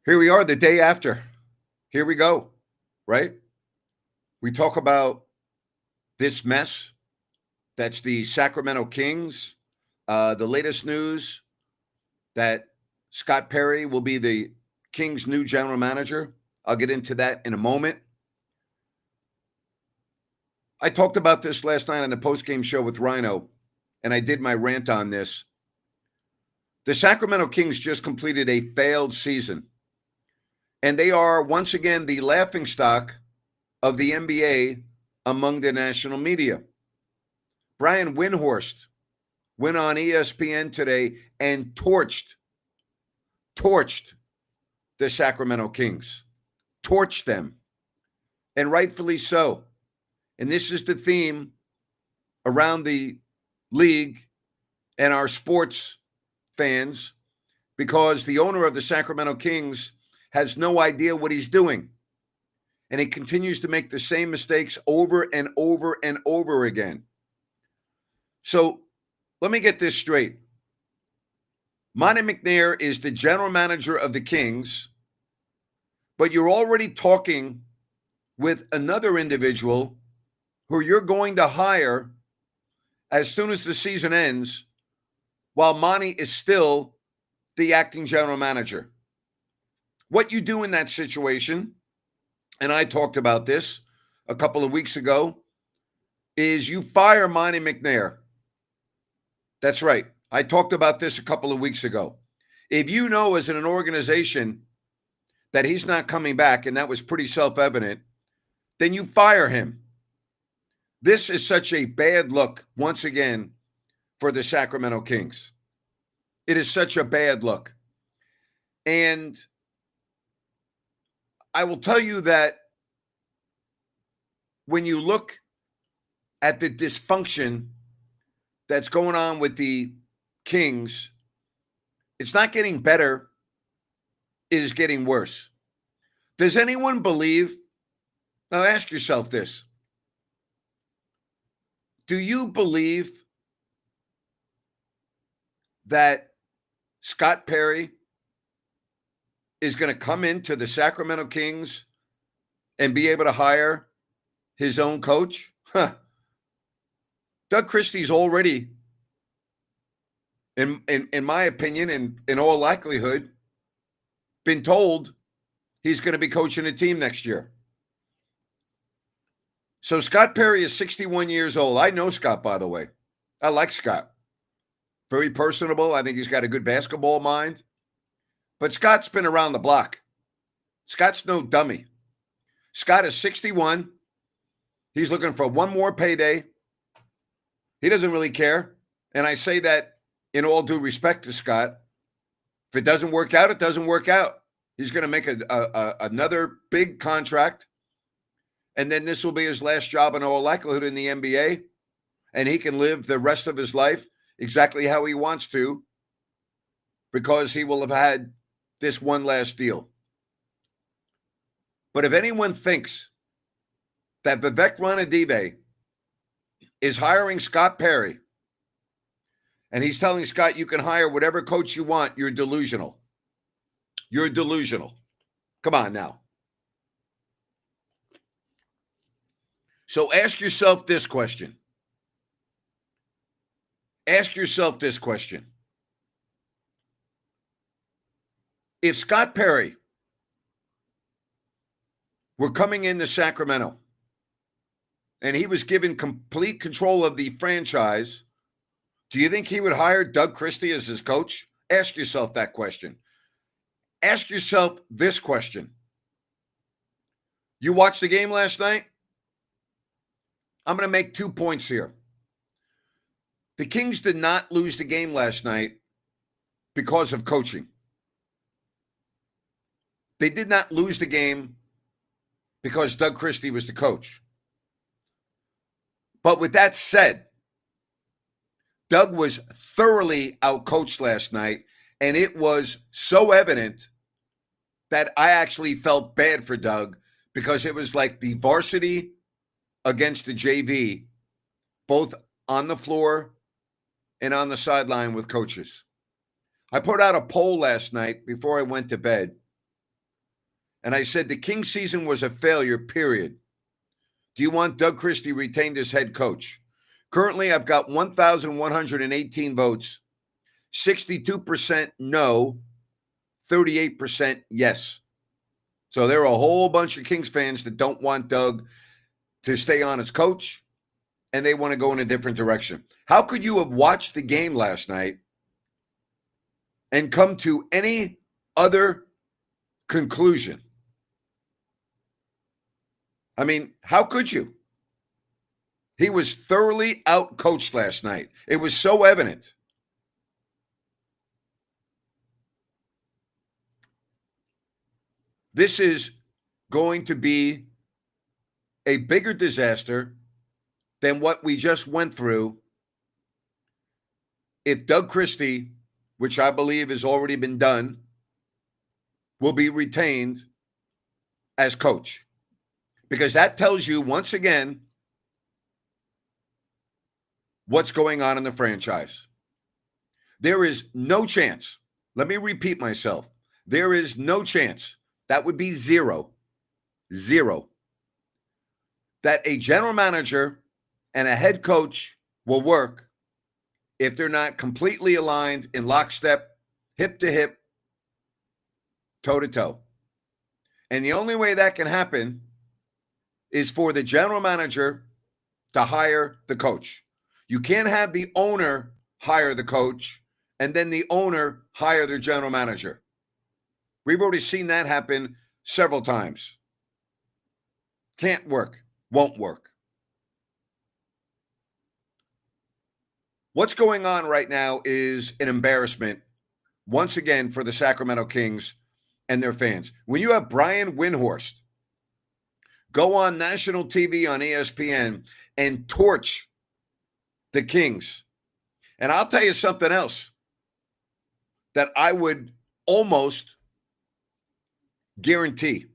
Here we are the day after. Here we go, right? We talk about this mess that's the Sacramento Kings. The latest news that Scott Perry will be the Kings' new general manager. I'll get into that in a moment. I talked about this last night on the postgame show with Rhino, and I did my rant on this. The Sacramento Kings just completed a failed season, and they are once again the laughingstock of the NBA among the national media. Brian Windhorst went on ESPN today and torched the Sacramento Kings, torched them, and rightfully so. And this is the theme around the league and our sports fans, because the owner of the Sacramento Kings has no idea what he's doing. And he continues to make the same mistakes over and over and over again. So let me get this straight. Monte McNair is the general manager of the Kings, but you're already talking with another individual who you're going to hire as soon as the season ends, while Monte is still the acting general manager. What you do in that situation, and I talked about this a couple of weeks ago, is you fire Monte McNair. That's right. I talked about this a couple of weeks ago. If you know as an organization that he's not coming back, and that was pretty self-evident, then you fire him. This is such a bad look, once again, for the Sacramento Kings. It is such a bad look. And I will tell you that when you look at the dysfunction that's going on with the Kings, it's not getting better, it is getting worse. Does anyone believe? Now ask yourself this. Do you believe that Scott Perry is going to come into the Sacramento Kings and be able to hire his own coach? Doug Christie's already, in my opinion, and in all likelihood, been told he's going to be coaching a team next year. So Scott Perry is 61 years old. I know Scott, by the way. I like Scott. Very personable. I think he's got a good basketball mind. But Scott's been around the block. Scott's no dummy. Scott is 61. He's looking for one more payday. He doesn't really care. And I say that in all due respect to Scott. If it doesn't work out, it doesn't work out. He's going to make another big contract. And then this will be his last job in all likelihood in the NBA. And he can live the rest of his life exactly how he wants to, because he will have had this one last deal. But if anyone thinks that Vivek Ranadive is hiring Scott Perry and he's telling Scott you can hire whatever coach you want, you're delusional. You're delusional. Come on now. So ask yourself this question. Ask yourself this question. If Scott Perry were coming into Sacramento and he was given complete control of the franchise, do you think he would hire Doug Christie as his coach? Ask yourself that question. Ask yourself this question. You watched the game last night? I'm going to make 2 points here. The Kings did not lose the game last night because of coaching. They did not lose the game because Doug Christie was the coach. But with that said, Doug was thoroughly outcoached last night, and it was so evident that I actually felt bad for Doug, because it was like the varsity against the JV, both on the floor and on the sideline with coaches. I put out a poll last night before I went to bed, And I said the Kings season was a failure, period. Do you want Doug Christie retained as head coach? Currently, I've got 1,118 votes, 62% no, 38% yes. So there are a whole bunch of Kings fans that don't want Doug to stay on as coach, and they want to go in a different direction. How could you have watched the game last night and come to any other conclusion? I mean, how could you? He was thoroughly out-coached last night. It was so evident. This is going to be a bigger disaster than what we just went through if Doug Christie, which I believe has already been done, will be retained as coach. Because that tells you, once again, what's going on in the franchise. There is no chance. Let me repeat myself. There is no chance. That would be zero, that a general manager and a head coach will work if they're not completely aligned in lockstep, hip to hip, toe to toe. And the only way that can happen is for the general manager to hire the coach. You can't have the owner hire the coach and then the owner hire their general manager. We've already seen that happen several times. Can't work, won't work. What's going on right now is an embarrassment, once again, for the Sacramento Kings and their fans. When you have Brian Windhorst go on national TV on ESPN and torch the Kings, and I'll tell you something else that I would almost guarantee,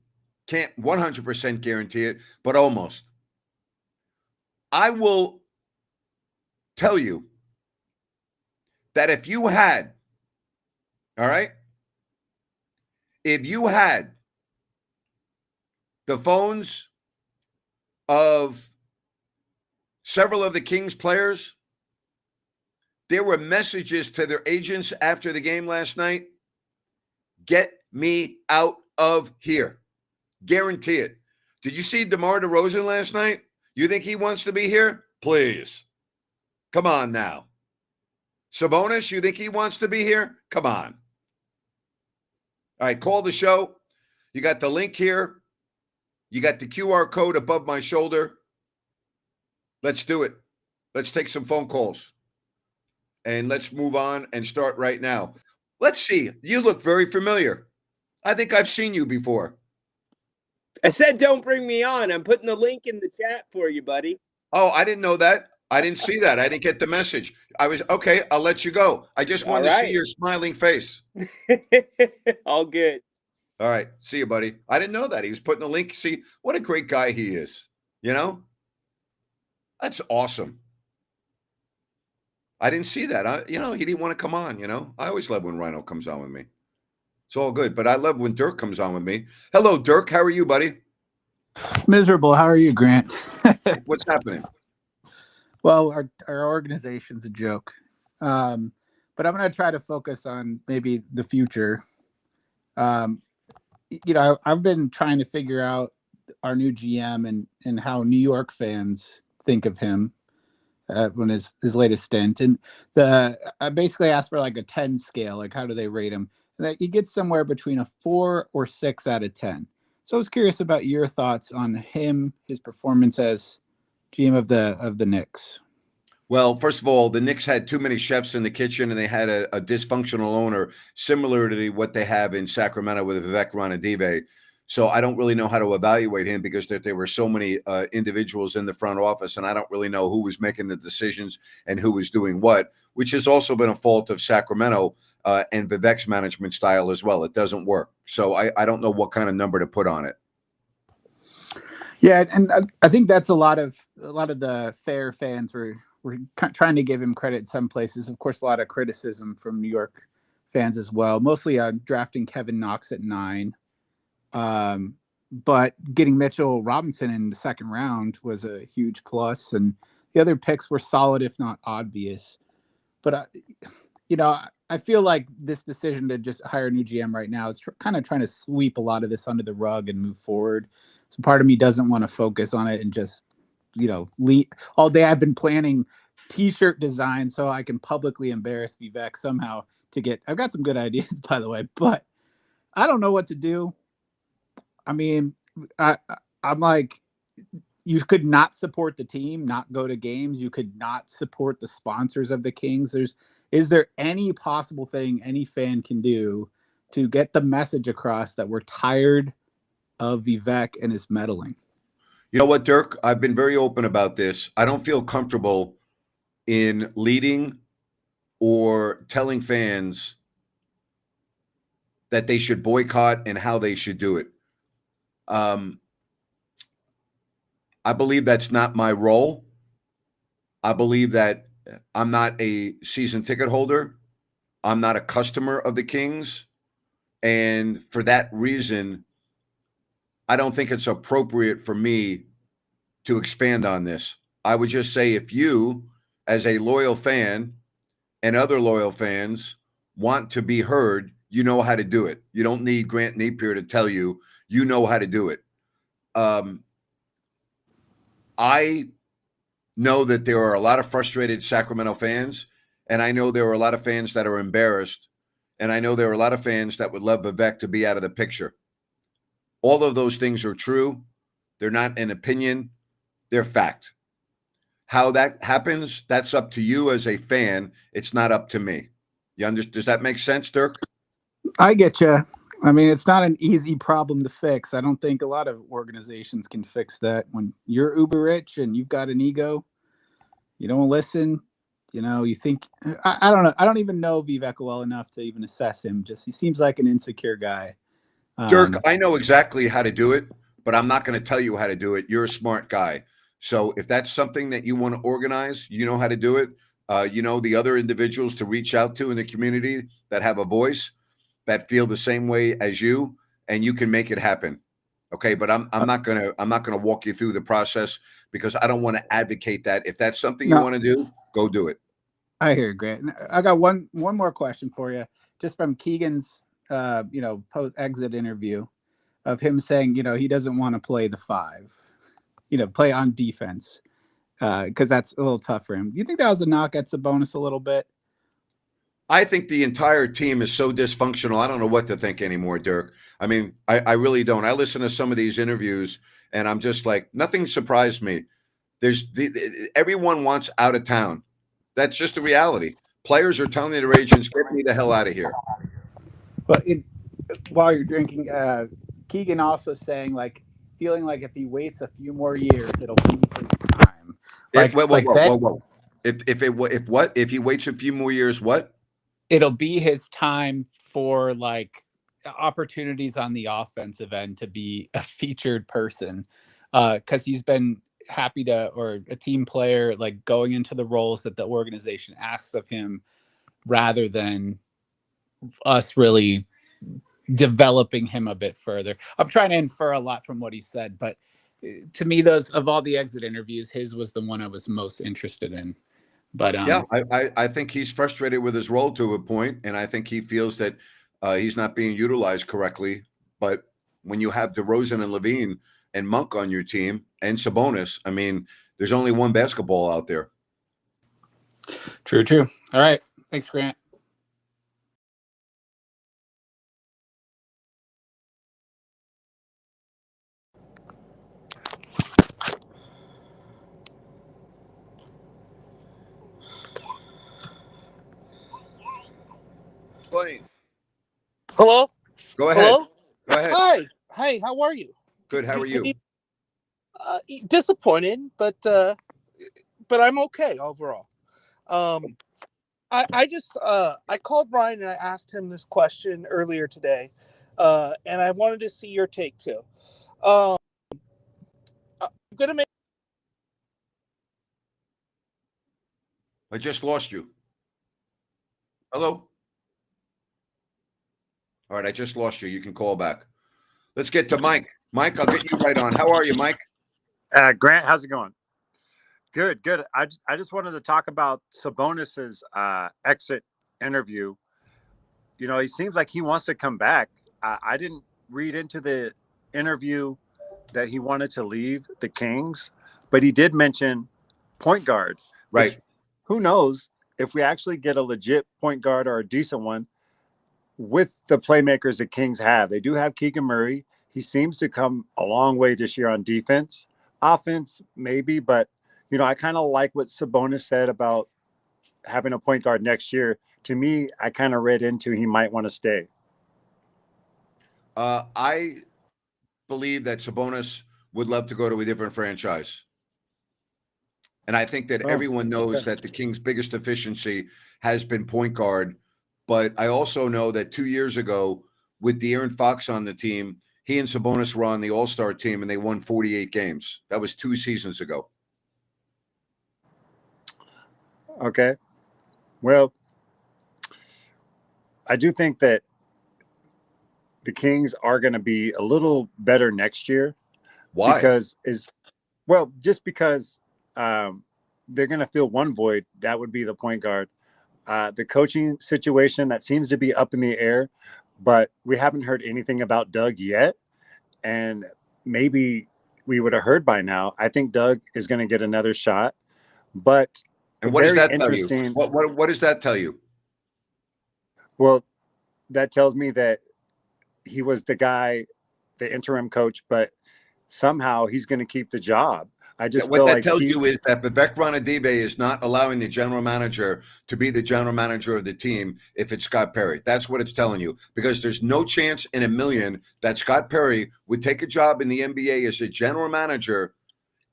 can't 100% guarantee it, but almost. I will tell you that if you had, all right, if you had the phones of several of the Kings players, there were messages to their agents after the game last night, get me out of here. Guarantee it. Did you see DeMar DeRozan last night? You think he wants to be here? Please. Come on now. Sabonis, you think he wants to be here? Come on. All right, call the show. You got the link here. You got the QR code above my shoulder. Let's do it. Let's take some phone calls. And let's move on and start right now. Let's see. You look very familiar. I think I've seen you before. I said don't bring me on. I'm putting the link in the chat for you, buddy. Oh, I didn't know that. I didn't see that. I didn't get the message. I was, okay, I'll let you go. I just wanted to see your smiling face. All good. All right. See you, buddy. I didn't know that. He was putting a link. See, what a great guy he is. You know? That's awesome. I didn't see that. He didn't want to come on, I always love when Rhino comes on with me. It's all good. But I love when Dirk comes on with me. Hello, Dirk. How are you, buddy? Miserable. How are you, Grant? What's happening? Well, our organization's a joke. But I'm going to try to focus on maybe the future. I've been trying to figure out our new GM and how New York fans think of him when his latest stint. And I basically asked for like a 10 scale, like how do they rate him? And he gets somewhere between a 4 or 6 out of 10. So I was curious about your thoughts on him, his performance as GM of the Knicks. Well, first of all, the Knicks had too many chefs in the kitchen, and they had a dysfunctional owner, similar to what they have in Sacramento with Vivek Ranadive. So I don't really know how to evaluate him because there were so many individuals in the front office, and I don't really know who was making the decisions and who was doing what, which has also been a fault of Sacramento and Vivek's management style as well. It doesn't work. So I don't know what kind of number to put on it. Yeah, and I think that's a lot of the fair fans were trying to give him credit in some places. Of course, a lot of criticism from New York fans as well, mostly drafting Kevin Knox at 9. But getting Mitchell Robinson in the second round was a huge plus, and the other picks were solid, if not obvious. But I feel like this decision to just hire a new GM right now is kind of trying to sweep a lot of this under the rug and move forward. So part of me doesn't want to focus on it and just, all day I've been planning t-shirt design so I can publicly embarrass Vivek somehow I've got some good ideas, by the way, but I don't know what to do. I mean, I'm like, you could not support the team, not go to games. You could not support the sponsors of the Kings. Is there any possible thing any fan can do to get the message across that we're tired of Vivek and his meddling? You know what, Dirk? I've been very open about this. I don't feel comfortable in leading or telling fans that they should boycott and how they should do it. I believe that's not my role. I believe that I'm not a season ticket holder. I'm not a customer of the Kings. And for that reason, I don't think it's appropriate for me to expand on this. I would just say if you, as a loyal fan and other loyal fans, want to be heard, you know how to do it. You don't need Grant Napier to tell you, you know how to do it. I know that there are a lot of frustrated Sacramento fans, and I know there are a lot of fans that are embarrassed, and I know there are a lot of fans that would love Vivek to be out of the picture. All of those things are true. They're not an opinion. They're fact. How that happens, that's up to you as a fan. It's not up to me. Does that make sense, Dirk? I get you. I mean, it's not an easy problem to fix. I don't think a lot of organizations can fix that. When you're uber rich and you've got an ego, you don't listen. You think, I don't know. I don't even know Vivek well enough to even assess him. He seems like an insecure guy. Dirk, I know exactly how to do it, but I'm not going to tell you how to do it. You're a smart guy. So if that's something that you want to organize, you know how to do it. The other individuals to reach out to in the community that have a voice, that feel the same way as you, and you can make it happen. Okay, but I'm not gonna walk you through the process because I don't want to advocate that. If that's something you want to do, go do it. I hear you, Grant. I got one more question for you, just from Keegan's post exit interview of him saying, he doesn't want to play the 5, play on defense because that's a little tough for him. Do you think that was a knock at Sabonis a little bit? I think the entire team is so dysfunctional. I don't know what to think anymore, Dirk. I mean, I really don't. I listen to some of these interviews and I'm just like, nothing surprised me. Everyone wants out of town. That's just the reality. Players are telling their agents, get me the hell out of here. But while you're drinking, Keegan also saying feeling like if he waits a few more years, it'll be his time. Whoa. If he waits a few more years, what? It'll be his time for opportunities on the offensive end to be a featured person, because he's been happy or a team player, going into the roles that the organization asks of him rather than us really developing him a bit further. I'm trying to infer a lot from what he said, but to me, those of all the exit interviews, his was the one I was most interested in. But yeah, I think he's frustrated with his role to a point, and I think he feels that he's not being utilized correctly. But when you have DeRozan and Levine and Monk on your team and Sabonis, I mean, there's only one basketball out there. True. All right. Thanks, Grant. Hello? Go ahead. Hello? Go ahead. Hi. Hey, how are you? Good. How are you? Disappointed, but I'm okay overall. I just I called Ryan and I asked him this question earlier today, and I wanted to see your take too. I'm gonna make. I just lost you. Hello? All right, I just lost you. You can call back. Let's get to Mike. Mike, I'll get you right on. How are you, Mike? Grant, how's it going? Good, good. I just wanted to talk about Sabonis's exit interview. You know, he seems like he wants to come back. I didn't read into the interview that he wanted to leave the Kings, but he did mention point guards. Right. Who knows if we actually get a legit point guard or a decent one with the playmakers the Kings have. They do have Keegan Murray. He seems to come a long way this year on defense. Offense, maybe, but, you know, I kind of like what Sabonis said about having a point guard next year. To me, I kind of read into he might want to stay. I believe that Sabonis would love to go to a different franchise. And I think that everyone knows that the Kings' biggest deficiency has been point guard. But I also know that 2 years ago, with De'Aaron Fox on the team, he and Sabonis were on the All-Star team, and they won 48 games. That was 2 seasons ago. Okay. Well, I do think that the Kings are going to be a little better next year. Why? Just because they're going to fill one void. That would be the point guard. The coaching situation, that seems to be up in the air, but we haven't heard anything about Doug yet. And maybe we would have heard by now. I think Doug is going to get another shot. But and what does that tell you? What does that tell you? Well, that tells me that he was the guy, the interim coach, but somehow he's going to keep the job. I just what that tells you is that Vivek Ranadive is not allowing the general manager to be the general manager of the team if it's Scott Perry. That's what it's telling you, because there's no chance in a million that Scott Perry would take a job in the NBA as a general manager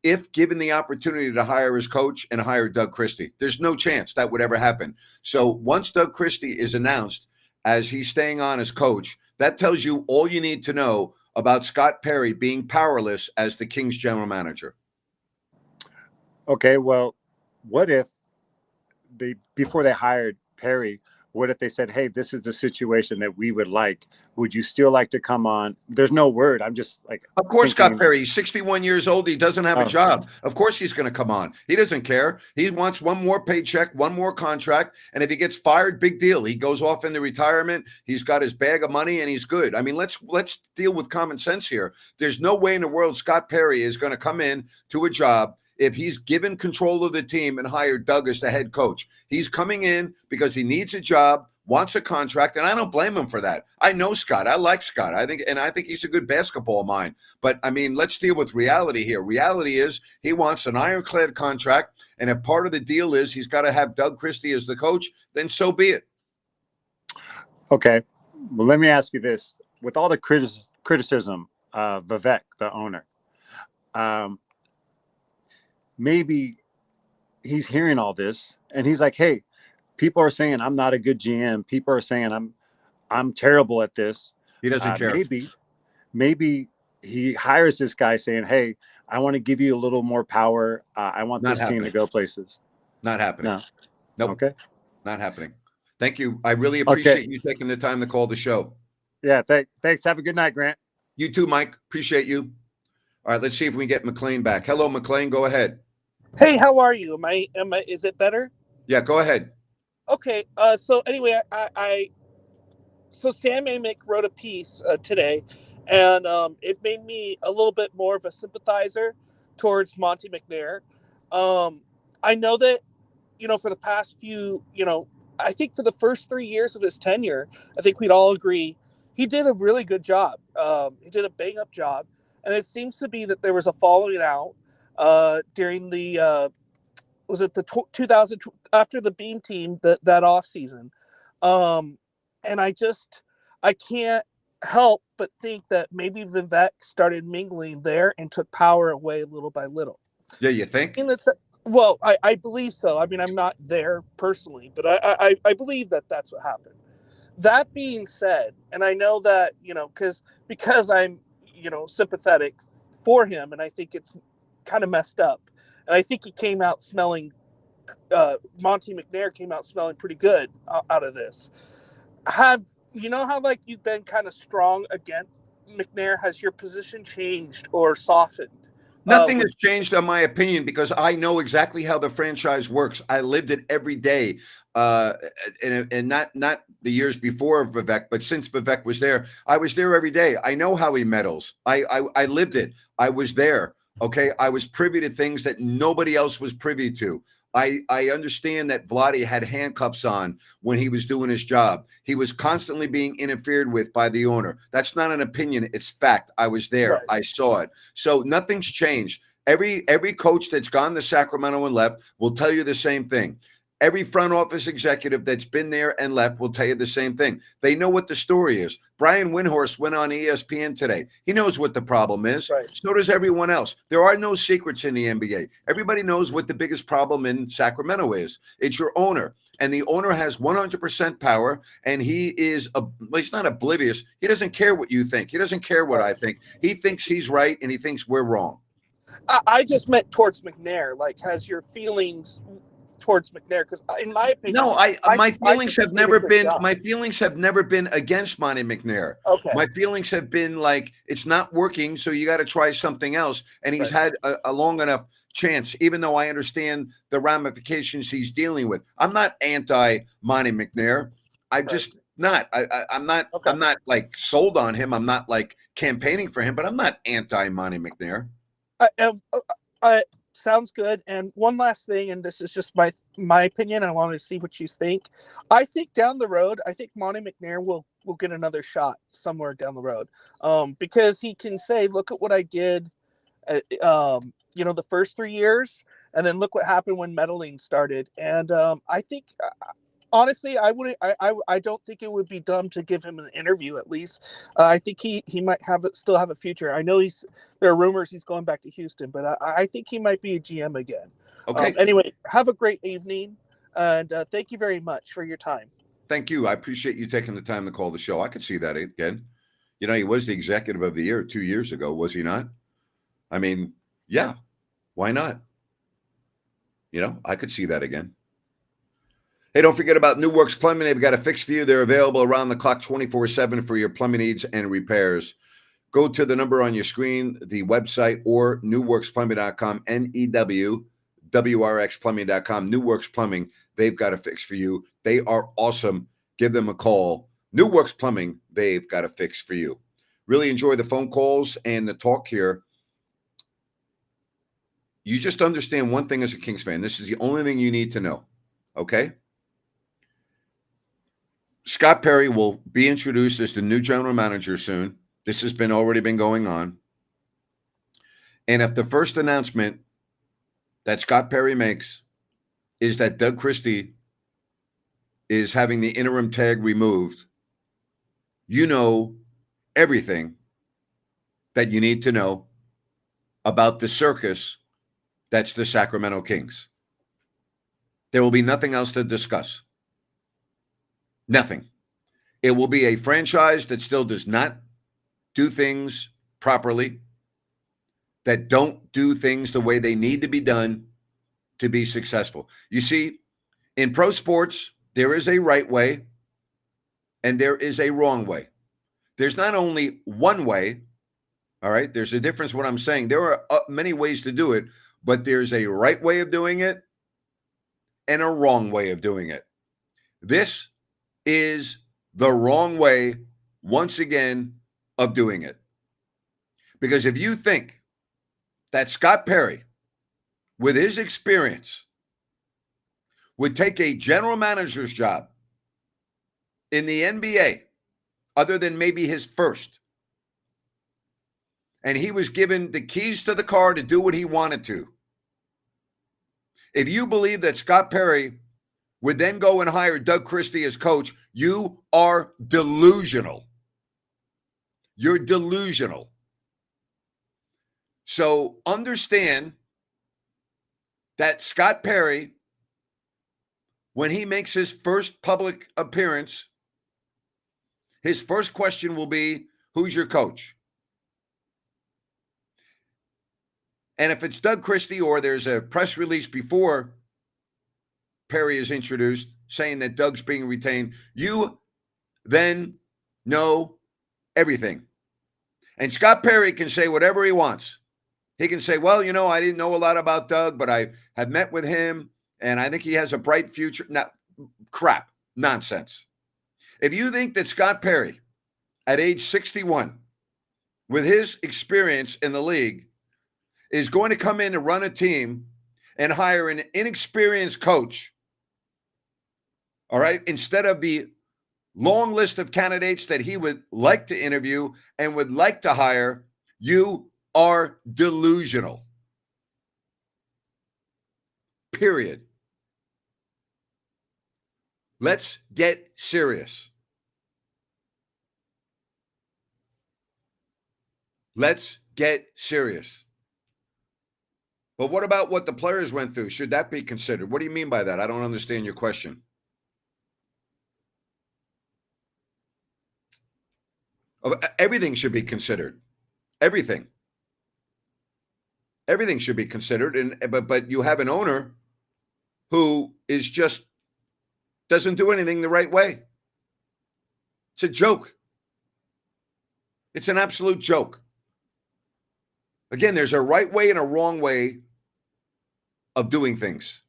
if given the opportunity to hire his coach and hire Doug Christie. There's no chance that would ever happen. So once Doug Christie is announced as he's staying on as coach, that tells you all you need to know about Scott Perry being powerless as the Kings general manager. Okay, well, what if before they hired Perry, what if they said, hey, this is the situation that we would like? Would you still like to come on? There's no word. I'm just like, of course, Scott Perry, he's 61 years old. He doesn't have a job. Of course he's going to come on. He doesn't care. He wants one more paycheck, one more contract. And if he gets fired, big deal. He goes off into retirement. He's got his bag of money and he's good. I mean, let's deal with common sense here. There's no way in the world Scott Perry is going to come in to a job if he's given control of the team and hired Doug as the head coach. He's coming in because he needs a job, wants a contract, and I don't blame him for that. I know Scott. I like Scott. I think he's a good basketball mind. But, I mean, let's deal with reality here. Reality is he wants an ironclad contract, and if part of the deal is he's got to have Doug Christie as the coach, then so be it. Okay. Well, let me ask you this. With all the criticism of Vivek, the owner, maybe he's hearing all this and he's like, hey, people are saying I'm not a good GM. People are saying I'm terrible at this. He doesn't care. Maybe he hires this guy saying, hey, I want to give you a little more power. I want this team to go places. Not happening. No. Nope. Okay. Not happening. Thank you. I really appreciate you taking the time to call the show. Yeah. Thanks. Have a good night, Grant. You too, Mike. Appreciate you. All right, let's see if we can get McLean back. Hello, McLean. Go ahead. Hey, how are you? Is it better? Yeah, go ahead. Okay. So anyway, so Sam Amick wrote a piece today, and it made me a little bit more of a sympathizer towards Monte McNair. I know that, for the past few, I think for the first 3 years of his tenure, I think we'd all agree he did a really good job. He did a bang up job. And it seems to be that there was a falling out during the was it the 2000 after the Beam team that off season, and I can't help but think that maybe Vivek started mingling there and took power away little by little. Yeah, you think? Well, I believe so. I mean, I'm not there personally, but I believe that that's what happened. That being said, and I know that because I'm sympathetic for him, and I think it's kind of messed up. And I think he came out smelling, Monte McNair came out smelling pretty good out of this. How you've been kind of strong against McNair, has your position changed or softened? Nothing with- has changed on my opinion because I know exactly how the franchise works. I lived it every day, and not the years before Vivek, but since Vivek was there, I was there every day. I know how he meddles. I lived it. I was there. Okay, I was privy to things that nobody else was privy to. I understand that Vlade had handcuffs on when he was doing his job. He was constantly being interfered with by the owner. That's not an opinion, it's fact. I was there. Right. I saw it. So nothing's changed. Every coach that's gone to Sacramento and left will tell you the same thing. Every front office executive that's been there and left will tell you the same thing. They know what the story is. Brian Windhorst went on ESPN today. He knows what the problem is. Right. So does everyone else. There are no secrets in the NBA. Everybody knows what the biggest problem in Sacramento is. It's your owner. And the owner has 100% power, and he's not oblivious. He doesn't care what you think. He doesn't care what I think. He thinks he's right, and he thinks we're wrong. I just meant towards McNair. Like, has your feelings towards McNair? Because in my opinion, No, my feelings have think he did a never good been job. my feelings have never been against Monty McNair. Okay. My feelings have been like it's not working, so you got to try something else. And he's had a long enough chance, even though I understand the ramifications he's dealing with. I'm not anti Monty McNair. I'm just not. I'm not. Okay. I'm not like sold on him. I'm not like campaigning for him, but I'm not anti Monty McNair. Sounds good. And one last thing, and this is just my opinion. I want to see what you think. I think down the road, I think Monty McNair will get another shot somewhere down the road, because he can say, "Look at what I did, the first 3 years, and then look what happened when meddling started." And I think. Honestly, I wouldn't. I don't think it would be dumb to give him an interview. At least, I think he might still have a future. I know there are rumors he's going back to Houston, but I think he might be a GM again. Okay. Anyway, have a great evening, and thank you very much for your time. Thank you. I appreciate you taking the time to call the show. I could see that again. You know, he was the executive of the year 2 years ago, was he not? I mean, yeah, why not? You know, I could see that again. Hey, don't forget about New Works Plumbing. They've got a fix for you. They're available around the clock 24/7 for your plumbing needs and repairs. Go to the number on your screen, the website, or newworksplumbing.com, NEWWRXplumbing.com. New Works Plumbing, they've got a fix for you. They are awesome. Give them a call. New Works Plumbing, they've got a fix for you. Really enjoy the phone calls and the talk here. You just understand one thing as a Kings fan. This is the only thing you need to know, okay? Scott Perry will be introduced as the new general manager soon. This has already been going on. And if the first announcement that Scott Perry makes is that Doug Christie is having the interim tag removed, you know everything that you need to know about the circus that's the Sacramento Kings. There will be nothing else to discuss. Nothing. It will be a franchise that still does not do things properly, that don't do things the way they need to be done to be successful. You see, in pro sports, there is a right way and there is a wrong way. There's not only one way, all right? There's a difference what I'm saying. There are many ways to do it, but there's a right way of doing it and a wrong way of doing it. This is the wrong way, once again, of doing it. Because if you think that Scott Perry, with his experience, would take a general manager's job in the NBA, other than maybe his first, and he was given the keys to the car to do what he wanted to, if you believe that Scott Perry would then go and hire Doug Christie as coach, you are delusional. You're delusional. So understand that Scott Perry, when he makes his first public appearance, his first question will be, who's your coach? And if it's Doug Christie or there's a press release before Perry is introduced saying that Doug's being retained, you then know everything. And Scott Perry can say whatever he wants. He can say, well, I didn't know a lot about Doug, but I have met with him, and I think he has a bright future. No, crap, nonsense. If you think that Scott Perry, at age 61, with his experience in the league, is going to come in and run a team and hire an inexperienced coach, all right, instead of the long list of candidates that he would like to interview and would like to hire, you are delusional. Period. Let's get serious. Let's get serious. But what about what the players went through? Should that be considered? What do you mean by that? I don't understand your question. Everything should be considered. Everything. Everything should be considered. But you have an owner who is just doesn't do anything the right way. It's a joke. It's an absolute joke. Again, there's a right way and a wrong way of doing things.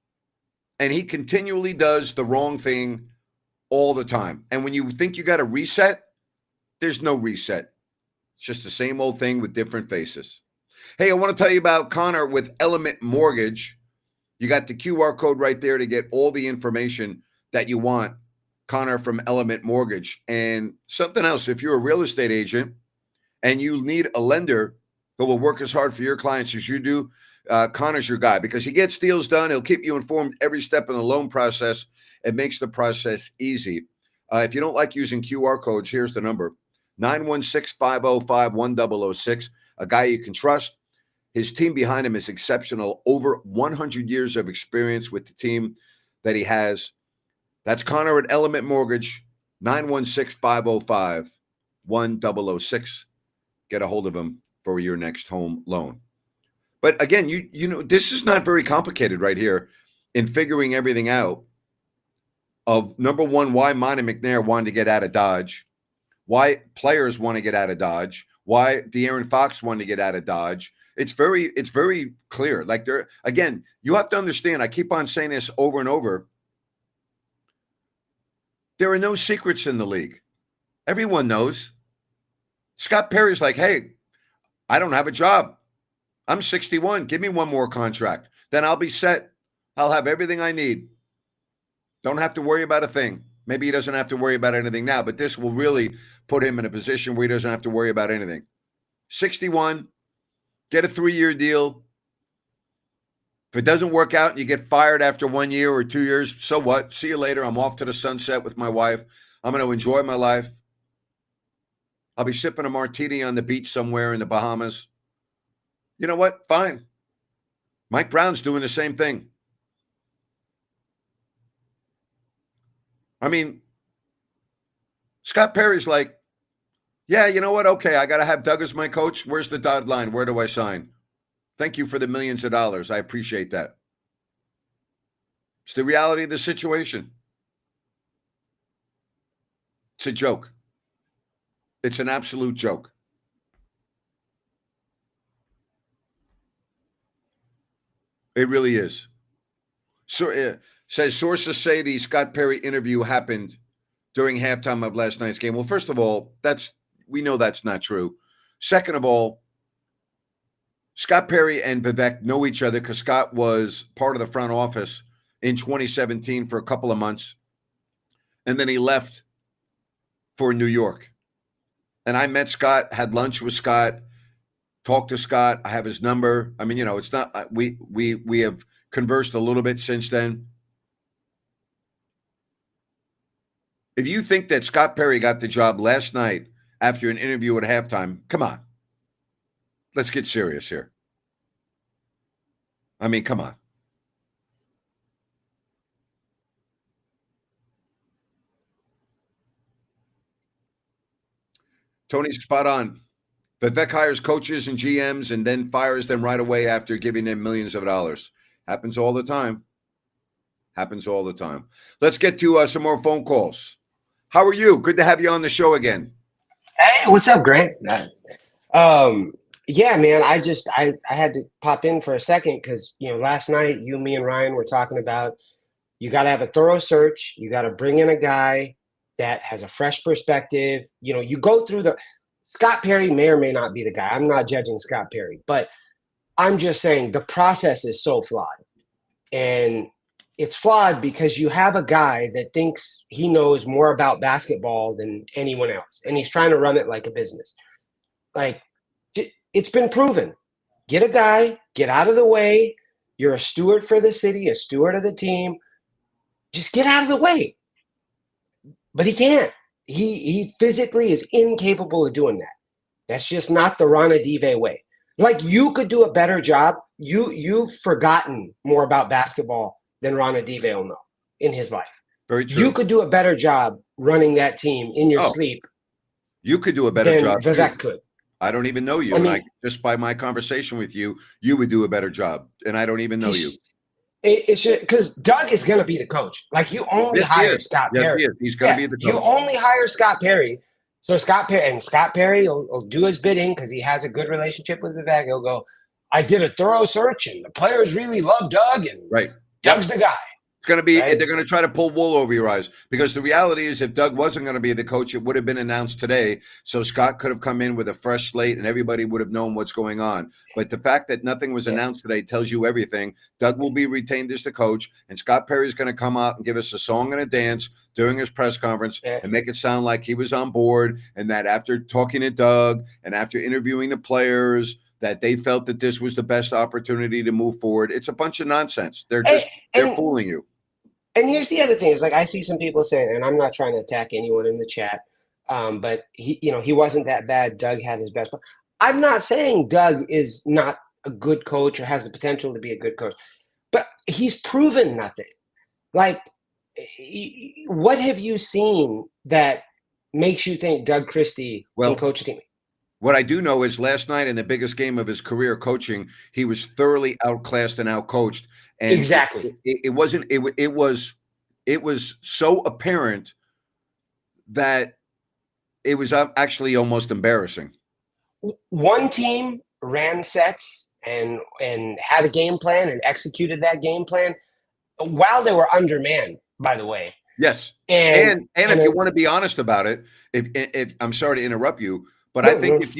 And he continually does the wrong thing all the time. And when you think you got a reset, there's no reset. It's just the same old thing with different faces. Hey, I want to tell you about Connor with Element Mortgage. You got the QR code right there to get all the information that you want. Connor from Element Mortgage. And something else, if you're a real estate agent and you need a lender who will work as hard for your clients as you do, Connor's your guy because he gets deals done. He'll keep you informed every step in the loan process. It makes the process easy. If you don't like using QR codes, here's the number. 916-505-1006. A guy you can trust. His team behind him is exceptional. Over 100 years of experience with the team that he has. That's Connor at Element Mortgage. 916-505-1006. Get a hold of him for your next home loan. But again, you know, this is not very complicated right here in figuring everything out of, number one, why Monty McNair wanted to get out of Dodge, why players want to get out of Dodge, why De'Aaron Fox wanted to get out of Dodge. It's very clear. Like again, you have to understand, I keep on saying this over and over. There are no secrets in the league. Everyone knows. Scott Perry's like, hey, I don't have a job. I'm 61. Give me one more contract. Then I'll be set. I'll have everything I need. Don't have to worry about a thing. Maybe he doesn't have to worry about anything now, but this will really put him in a position where he doesn't have to worry about anything. 61, get a 3-year deal. If it doesn't work out and you get fired after 1 year or 2 years, so what? See you later. I'm off to the sunset with my wife. I'm going to enjoy my life. I'll be sipping a martini on the beach somewhere in the Bahamas. You know what? Fine. Mike Brown's doing the same thing. I mean, Scott Perry's like, yeah, you know what? Okay, I got to have Doug as my coach. Where's the dotted line? Where do I sign? Thank you for the millions of dollars. I appreciate that. It's the reality of the situation. It's a joke. It's an absolute joke. It really is. So says sources say the Scott Perry interview happened during halftime of last night's game. Well, first of all, we know that's not true. Second of all, Scott Perry and Vivek know each other because Scott was part of the front office in 2017 for a couple of months. And then he left for New York. And I met Scott, had lunch with Scott, talked to Scott. I have his number. I mean, you know, it's not, we have conversed a little bit since then. If you think that Scott Perry got the job last night after an interview at halftime, come on. Let's get serious here. I mean, come on. Tony's spot on. Vivek hires coaches and GMs and then fires them right away after giving them millions of dollars. Happens all the time. Happens all the time. Let's get to some more phone calls. How are you? Good to have you on the show again. Hey, what's up, Greg? Yeah, man. I had to pop in for a second because last night you, me, and Ryan were talking about you got to have a thorough search. You got to bring in a guy that has a fresh perspective. You go through the Scott Perry may or may not be the guy. I'm not judging Scott Perry, but I'm just saying the process is so flawed. And it's flawed because you have a guy that thinks he knows more about basketball than anyone else, and he's trying to run it like a business. Like, it's been proven. Get a guy, get out of the way. You're a steward for the city, a steward of the team. Just get out of the way. But he can't. He physically is incapable of doing that. That's just not the Ron Adive way. Like, you could do a better job. You've forgotten more about basketball than Ron Adive will know in his life. Very true. You could do a better job running that team in your Oh, sleep You could do a better than job. too. Vivek could. I don't even know you. I And mean- just by my conversation with you, you would do a better job. And I don't even know you. It should, because Doug is going to be the coach. Like, you only Yes, he hire is. Scott Yes, Perry. he is. He's going to Yeah, be the you coach. only hire Scott Perry. So Scott Perry will do his bidding because he has a good relationship with Vivek. He'll go, I did a thorough search and the players really love Doug, and Right. Doug's the guy. It's going to be, Right. they're going to try to pull wool over your eyes, because the reality is if Doug wasn't going to be the coach, it would have been announced today. So Scott could have come in with a fresh slate and everybody would have known what's going on. But the fact that nothing was announced today tells you everything. Doug will be retained as the coach, and Scott Perry is going to come out and give us a song and a dance during his press conference and make it sound like he was on board, and that after talking to Doug and after interviewing the players, that they felt that this was the best opportunity to move forward. It's a bunch of nonsense. They're And fooling you. And here's the other thing is, like, I see some people saying, and I'm not trying to attack anyone in the chat, but he wasn't that bad. Doug had his best. I'm not saying Doug is not a good coach or has the potential to be a good coach, but he's proven nothing. Like, what have you seen that makes you think Doug Christie can coach a team? What I do know is last night in the biggest game of his career coaching, he was thoroughly outclassed and outcoached. And Exactly. it was so apparent that it was actually almost embarrassing. One team ran sets and had a game plan and executed that game plan while they were undermanned, by the way. Yes. And if you want to be honest about it, if I'm sorry to interrupt you, but I think if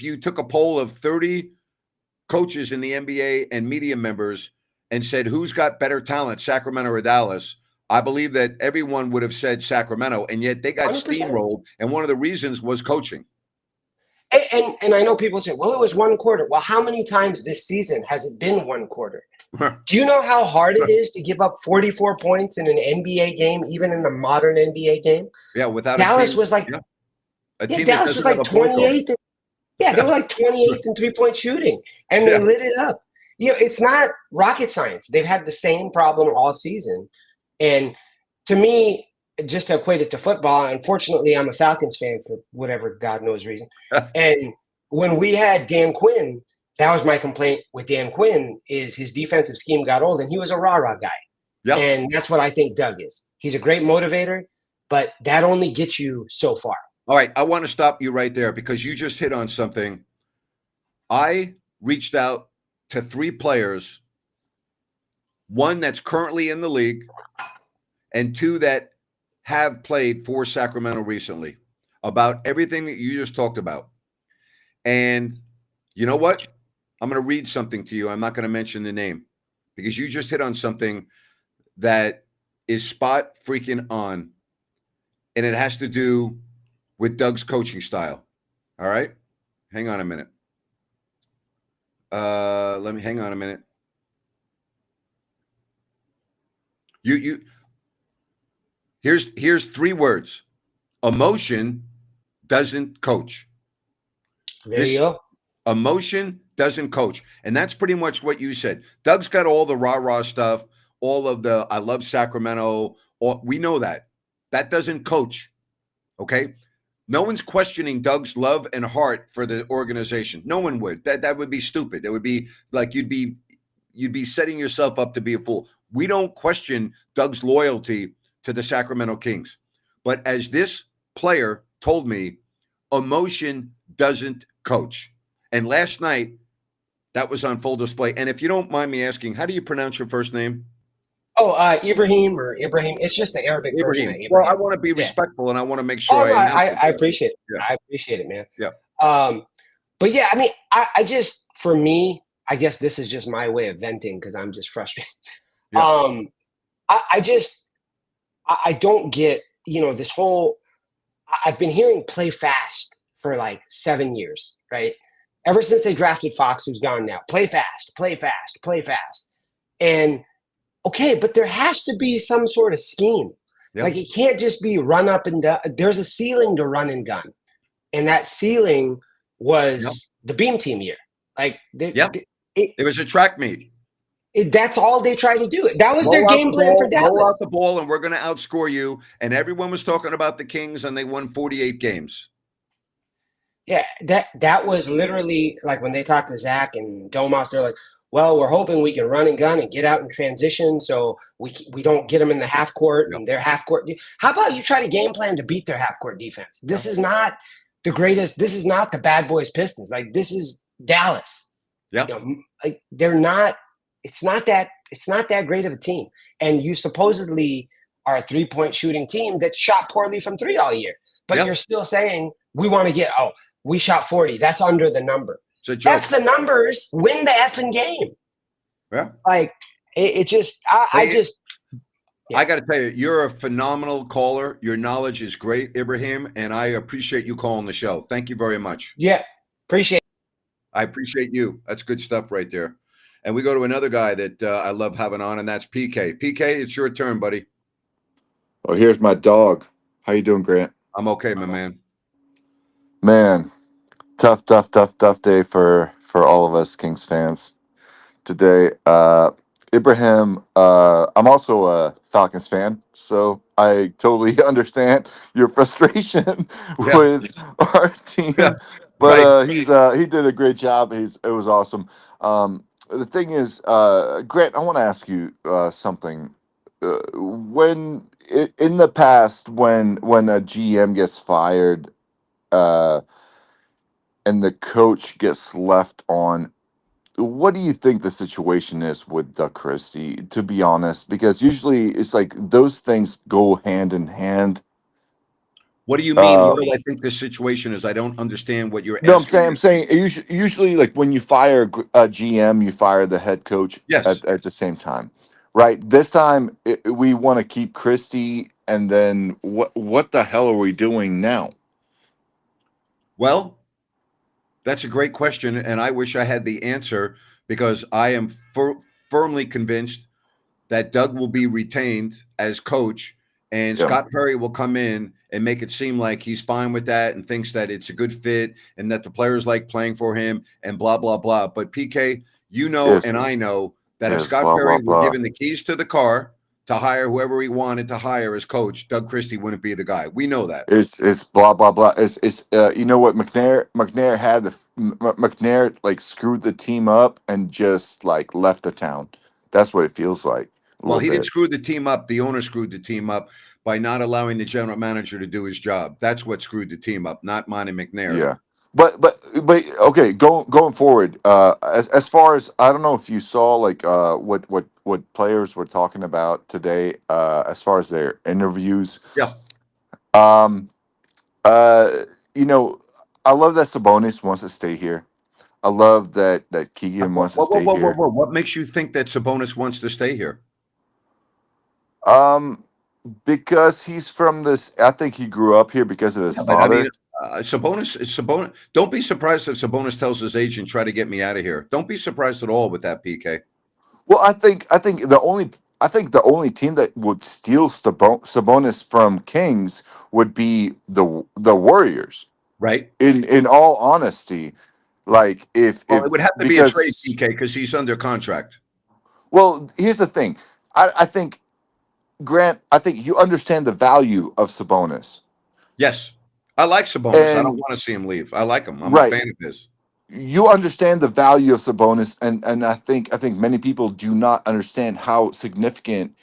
you took a poll of 30 coaches in the NBA and media members and said who's got better talent, Sacramento or Dallas, I believe that everyone would have said Sacramento, and yet they got 100%. steamrolled. And one of the reasons was coaching. And I know people say, well, it was one quarter. Well, how many times this season has it been one quarter? Do you know how hard it is to give up 44 points in an NBA game, even in a modern NBA game? Yeah, without Dallas was like, Dallas was like 28th. They were like 28th in 3-point shooting, and they lit it up. It's not rocket science. They've had the same problem all season. And to me, just to equate it to football, unfortunately, I'm a Falcons fan for whatever God knows reason. And when we had Dan Quinn, that was my complaint with Dan Quinn, is his defensive scheme got old, and he was a rah-rah guy. Yep. And that's what I think Doug is. He's a great motivator, but that only gets you so far. All right, I want to stop you right there because you just hit on something. I reached out to 3 players, one that's currently in the league and 2 that have played for Sacramento recently, about everything that you just talked about. And you know what? I'm going to read something to you. I'm not going to mention the name because you just hit on something that is spot freaking on, and it has to do with Doug's coaching style. All right? Hang on a minute. Hang on a minute. Here's 3 words. Emotion doesn't coach. There you go. Emotion doesn't coach. And that's pretty much what you said. Doug's got all the rah-rah stuff, all of the I love Sacramento. We know that. That doesn't coach. Okay? No one's questioning Doug's love and heart for the organization. No one would. That would be stupid. It would be like you'd be setting yourself up to be a fool. We don't question Doug's loyalty to the Sacramento Kings. But as this player told me, emotion doesn't coach. And last night, that was on full display. And if you don't mind me asking, how do you pronounce your first name? Oh, Ibrahim or Ibrahim. It's just the Arabic version of Ibrahim. Ibrahim. Well, I want to be Yeah. respectful, and I want to make sure Oh, no, announce it I correctly. appreciate it. Yeah. I appreciate it, man. Yeah. But yeah, I mean, I just, for me, I guess this is just my way of venting because I'm just frustrated. Yeah. I don't get, this whole, I've been hearing play fast for like 7 years, right? Ever since they drafted Fox, who's gone now. Play fast, play fast, play fast. And okay, but there has to be some sort of scheme. Yeah. Like it can't just be run up and down. There's a ceiling to run and gun. And that ceiling was Yep. the Beam Team year. Like Yep. It was a track meet. that's all they tried to do. That was their Roll out game the plan for ball, roll Dallas. out the ball, and we're going to outscore you. And everyone was talking about the Kings, and they won 48 games. Yeah, that was literally like when they talked to Zach and Domas, they're like, well, we're hoping we can run and gun and get out in transition so we don't get them in the half court and their half court. How about you try to game plan to beat their half court defense? This is not the greatest. This is not the Bad Boys Pistons. Like this is Dallas. Yeah. Like they're not. It's not that great of a team. And you supposedly are a 3-point shooting team that shot poorly from 3 all year. But you're still saying we want to get, we shot 40. That's under the number. It's a joke. F the numbers, win the effing game. Yeah. Like it just, I got to tell you, you're a phenomenal caller. Your knowledge is great, Ibrahim, and I appreciate you calling the show. Thank you very much. Yeah, appreciate it. I appreciate you. That's good stuff right there. And we go to another guy that I love having on, and that's PK. PK, it's your turn, buddy. Oh, here's my dog. How you doing, Grant? I'm okay, my man. Man, tough day for all of us Kings fans today. Ibrahim, I'm also a Falcons fan, so I totally understand your frustration with our team. Yeah. But he did a great job. It was awesome. The thing is, Grant, I want to ask you something. When in the past, when a GM gets fired, and the coach gets left on, what do you think the situation is with Doug Christie? To be honest, because usually it's like those things go hand in hand. What do you mean? What do I think this situation is? I don't understand what you're asking. I'm saying usually like when you fire a GM, you fire the head coach at the same time, right? This time we want to keep Christie, and then what the hell are we doing now? Well, that's a great question, and I wish I had the answer because I am firmly convinced that Doug will be retained as coach, and Scott Perry will come in and make it seem like he's fine with that and thinks that it's a good fit and that the players like playing for him and blah, blah, blah. But PK, and I know that if Scott Perry were given the keys to the car to hire whoever he wanted to hire as coach, Doug Christie wouldn't be the guy. We know that. It's blah, blah, blah. It's you know what McNair had McNair like screwed the team up and just like left the town. That's what it feels like. Well, he didn't screw the team up. The owner screwed the team up by not allowing the general manager to do his job. That's what screwed the team up, not Monty McNair. Yeah, but okay, going forward. As far as I don't know if you saw like what players were talking about today. As far as their interviews. Yeah. You know, I love that Sabonis wants to stay here. I love that Keegan wants to stay here. What makes you think that Sabonis wants to stay here? Because he's from this. I think he grew up here because of his father. I mean, Sabonis. Don't be surprised if Sabonis tells his agent, "Try to get me out of here." Don't be surprised at all with that, PK. Well, I think the only team that would steal Sabonis from Kings would be the Warriors. Right. In all honesty, like if it would have to be a trade, PK, because he's under contract. Well, here's the thing. I think. Grant, I think you understand the value of Sabonis. Yes. I like Sabonis. I don't want to see him leave. I like him. I'm a fan of his. You understand the value of Sabonis, and I think many people do not understand how significant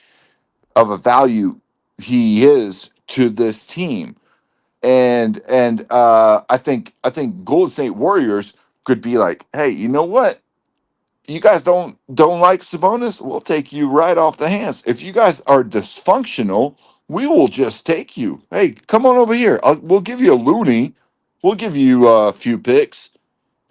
of a value he is to this team. I think Golden State Warriors could be like, hey, you know what? You guys don't like Sabonis? We'll take you right off the hands. If you guys are dysfunctional, we will just take you. Hey, come on over here. We'll give you a loony. We'll give you a few picks,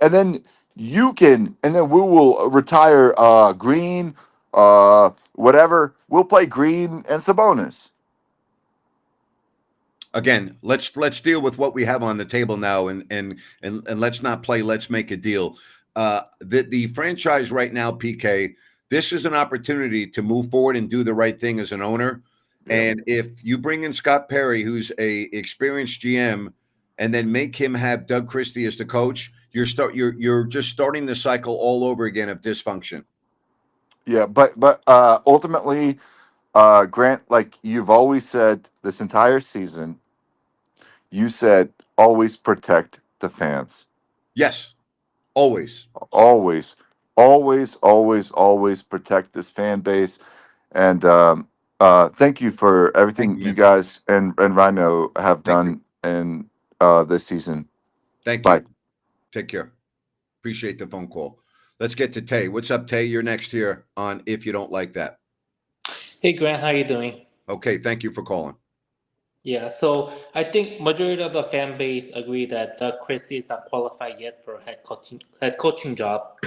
and then and then we will retire Green, whatever. We'll play Green and Sabonis. Again, let's deal with what we have on the table now, and let's not play. Let's make a deal. The franchise right now, PK. This is an opportunity to move forward and do the right thing as an owner. Yeah. And if you bring in Scott Perry, who's a experienced GM, and then make him have Doug Christie as the coach, you're just starting the cycle all over again of dysfunction. Yeah, but ultimately, Grant, like you've always said this entire season, you said always protect the fans. Yes, always. Always, always protect this fan base. And thank you for everything Thank you, you man. guys and Rhino have Thank done in this season. Thank Bye. you. Take care. Appreciate the phone call. Let's get to Tay. What's up, Tay? You're next here on If You Don't Like That. Hey Grant, how you doing? Okay, thank you for calling. Yeah, so I think majority of the fan base agree that Doug Christie is not qualified yet for a head coaching job.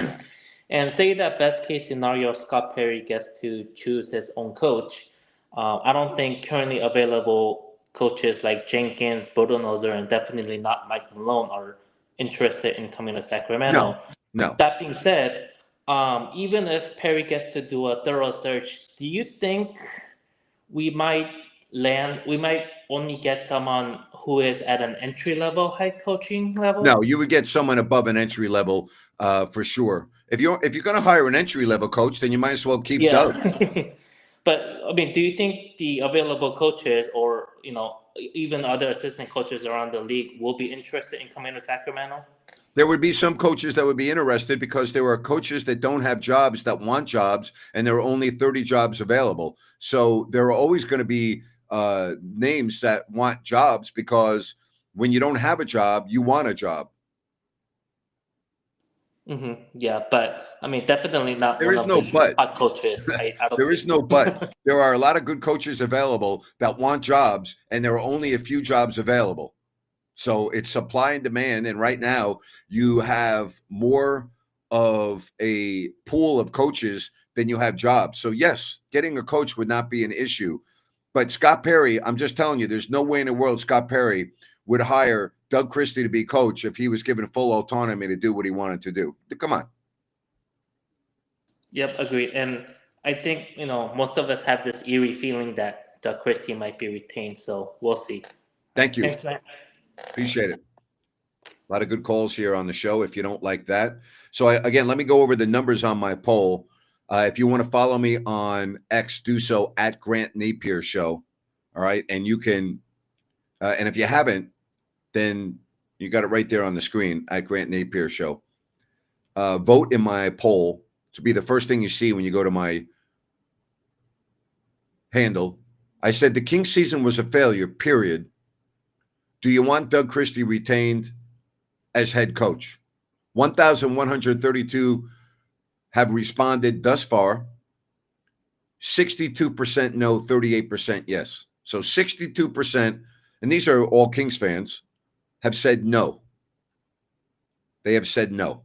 And say that best case scenario, Scott Perry gets to choose his own coach. I don't think currently available coaches like Jenkins, Budenholzer, and definitely not Mike Malone are interested in coming to Sacramento. No. That being said, even if Perry gets to do a thorough search, do you think we might only get someone who is at an entry level head coaching level? No, you would get someone above an entry level for sure. If you're going to hire an entry level coach, then you might as well keep Doug. But I mean, do you think the available coaches, or even other assistant coaches around the league, will be interested in coming to Sacramento? There would be some coaches that would be interested because there are coaches that don't have jobs that want jobs, and there are only 30 jobs available. So there are always going to be names that want jobs, because when you don't have a job, you want a job. Mm-hmm. Yeah, but I mean, definitely not There one is of no the but. hot coaches. I don't There is think. no but. There are a lot of good coaches available that want jobs, and there are only a few jobs available. So it's supply and demand. And right now you have more of a pool of coaches than you have jobs. So yes, getting a coach would not be an issue. But Scott Perry, I'm just telling you, there's no way in the world Scott Perry would hire Doug Christie to be coach if he was given full autonomy to do what he wanted to do. Come on. Yep, agreed. And I think, most of us have this eerie feeling that Doug Christie might be retained. So we'll see. Thank you. Thanks, man. Appreciate it. A lot of good calls here on the show. If you don't like that. So again, let me go over the numbers on my poll. If you want to follow me on X, do so at Grant Napier Show. All right. And you can, and if you haven't, then you got it right there on the screen at Grant Napier Show. Vote in my poll to be the first thing you see when you go to my handle. I said the Kings season was a failure, period. Do you want Doug Christie retained as head coach? 1,132 have responded thus far. 62% no, 38% yes. So 62%, and these are all Kings fans, have said no. They have said no.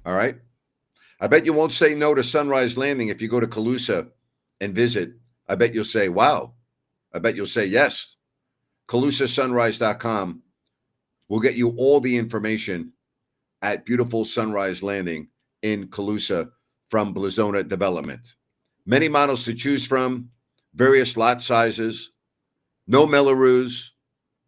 All right? I bet you won't say no to Sunrise Landing if you go to Calusa and visit. I bet you'll say, wow. I bet you'll say yes. CalusaSunrise.com will get you all the information at beautiful Sunrise Landing in Calusa from Blazona Development. Many models to choose from, various lot sizes, no Mellorews,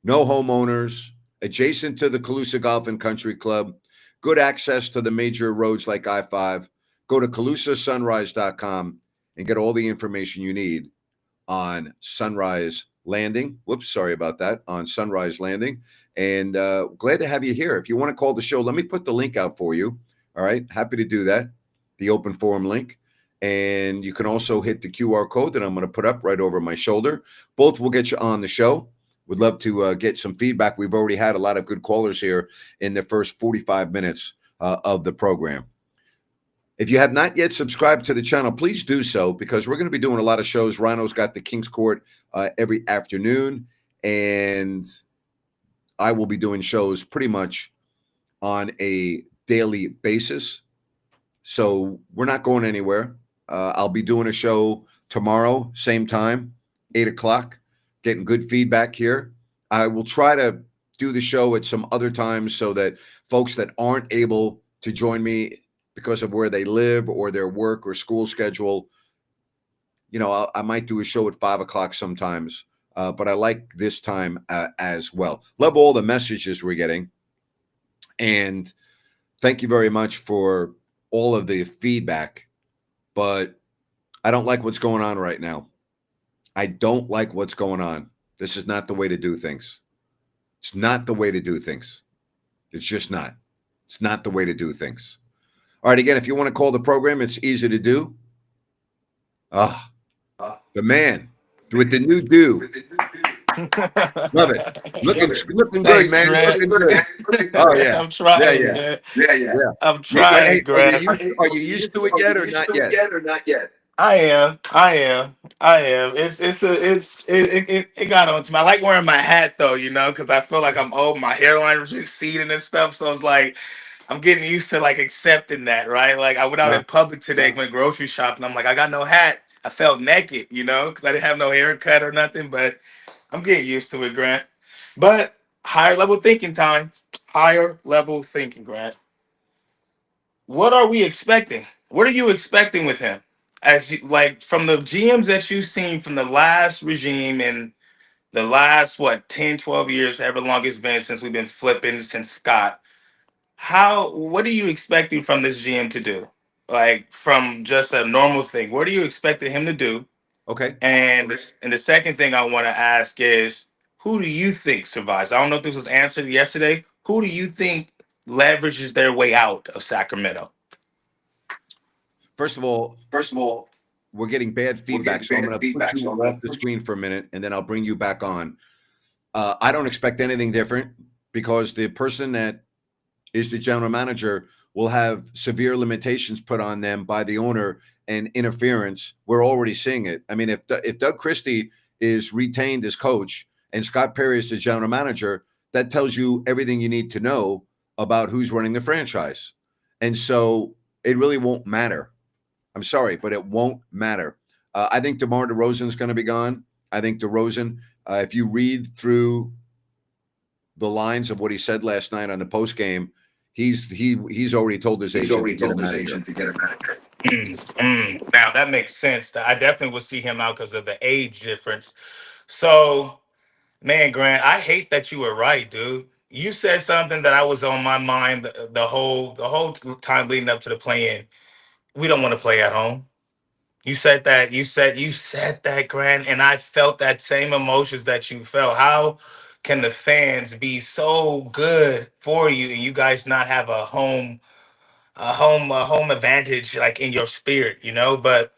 no homeowners, adjacent to the Calusa Golf and Country Club, good access to the major roads like I-5. Go to CalusaSunrise.com and get all the information you need on Sunrise Landing. Whoops, sorry about that. On Sunrise Landing. And glad to have you here. If you want to call the show, let me put the link out for you. All right. Happy to do that. The open forum link. And you can also hit the QR code that I'm going to put up right over my shoulder. Both will get you on the show. Would love to get some feedback. We've already had a lot of good callers here in the first 45 minutes of the program. If you have not yet subscribed to the channel, please do so, because we're going to be doing a lot of shows. Rhino's got the King's Court every afternoon, and I will be doing shows pretty much on a daily basis. So we're not going anywhere. I'll be doing a show tomorrow, same time, 8 o'clock, getting good feedback here. I will try to do the show at some other times so that folks that aren't able to join me because of where they live or their work or school schedule, I might do a show at 5 o'clock sometimes, but I like this time as well. Love all the messages we're getting. And thank you very much for all of the feedback, but I don't like what's going on right now. I don't like what's going on. This is not the way to do things. It's not the way to do things. It's just not. It's not the way to do things. All right, again, if you want to call the program, it's easy to do. The man with the new do. Love it. Looking good, man. Grant. Looking good. Oh, yeah. I'm trying, Yeah. man. Yeah. I'm trying, Grant. Are you used to it yet or not yet? I am. It got on to me. I like wearing my hat though, because I feel like I'm old. My hairline was receding and stuff. So it's like I'm getting used to like accepting that, right? Like I went out in public today, went grocery shopping. I'm like, I got no hat. I felt naked, because I didn't have no haircut or nothing. But I'm getting used to it, Grant. But higher level thinking time. Higher level thinking, Grant. What are we expecting? What are you expecting with him? From the GMs that you've seen from the last regime and the last 10, 12 years, however long it's been since we've been flipping since Scott. What are you expecting from this GM to do? Like from just a normal thing, what are you expecting him to do? Okay. And the second thing I want to ask is, who do you think survives? I don't know if this was answered yesterday. Who do you think leverages their way out of Sacramento? First of all, we're getting bad feedback, so I'm going to put you off the screen for a minute, and then I'll bring you back on. I don't expect anything different, because the person that is the general manager will have severe limitations put on them by the owner and interference. We're already seeing it. I mean, if Doug Christie is retained as coach and Scott Perry is the general manager, that tells you everything you need to know about who's running the franchise. And so it really won't matter. I'm sorry, but it won't matter. I think DeMar DeRozan is going to be gone. I think DeRozan, if you read through the lines of what he said last night on the post game, he's already told his agent to get a manager. Now that makes sense. I definitely will see him out because of the age difference. So, man, Grant, I hate that you were right, dude. You said something that I was on my mind the whole time leading up to the play-in. We don't want to play at home. You said that. You said that, Grant, and I felt that same emotions that you felt. How can the fans be so good for you and you guys not have a home advantage like in your spirit, But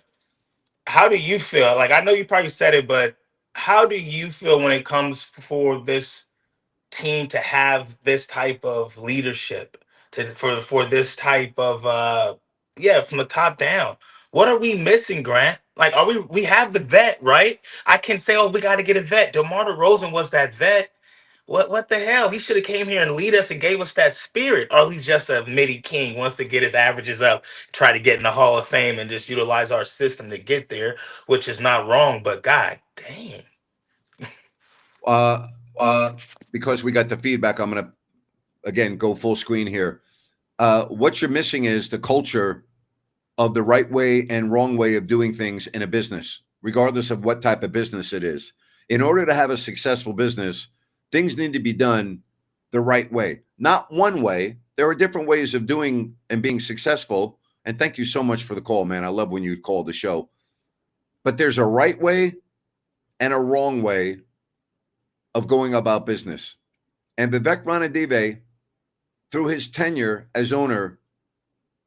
how do you feel? Like I know you probably said it, but how do you feel when it comes for this team to have this type of leadership for this type of from the top down? What are we missing, Grant? Like, we have the vet, right? I can say, oh, we got to get a vet. DeMar DeRozan was that vet. What the hell? He should have came here and lead us and gave us that spirit. Or he's just a midi king, wants to get his averages up, try to get in the Hall of Fame and just utilize our system to get there, which is not wrong, but god damn. Because we got the feedback, I'm going to, again, go full screen here. What you're missing is the culture of the right way and wrong way of doing things in a business, regardless of what type of business it is. In order to have a successful business, things need to be done the right way, not one way. There are different ways of doing and being successful. And thank you so much for the call, man. I love when you call the show. But there's a right way and a wrong way of going about business. And Vivek Ranadive, through his tenure as owner,